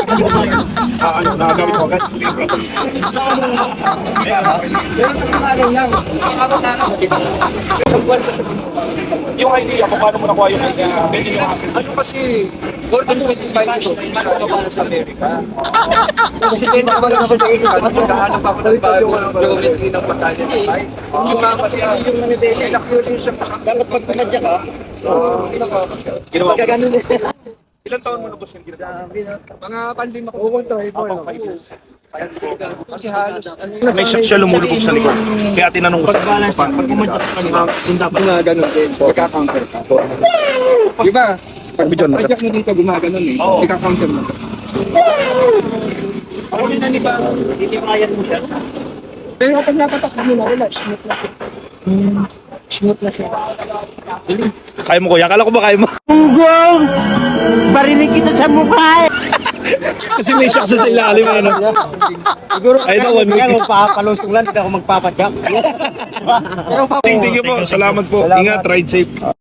Nagagawin ko agad. Yung idea, kung paano mo nakuha yung idea? Ano kasi, Gordon West is by ito. Ano para sa Amerika? Kasi pinaka na ba sa ikot? Magkakaano pa ako ng bagong geometry ng batalyon. Yung mga siya, yung manibeli, nakunin siya. Dapat pag pumadya ka, Ginawa mo. Pagkaganon din. Ilang taon mo na boss yung ginagawa? mga pandima ko. Uwan tayo po. Habang 5 years. Kasi halos, ano May shock siya lumulubog sa likod. Kaya tinanong ko siya. Pag umadyak ka kanina, kung dapat. gumaganon din, ika-counter ka. Di ba? Pag project mo dito, gumaganon eh. Oo. Ika-counter mo. Ako din na ba? Hindi mayan mo siya. Pero pag napatak mo na, relax, smooth na siya. Smooth na siya. Kaya mo kuya? Kala ko ba kaya mo? Barinig kita sa mukha eh. Kasi may shock sa ilalim. Ano? Siguro Ay, no, one kaya week. magpapalusong lang, hindi ako magpapadyak. Pero Thank you po. Salamat po. Ingat. Ride safe.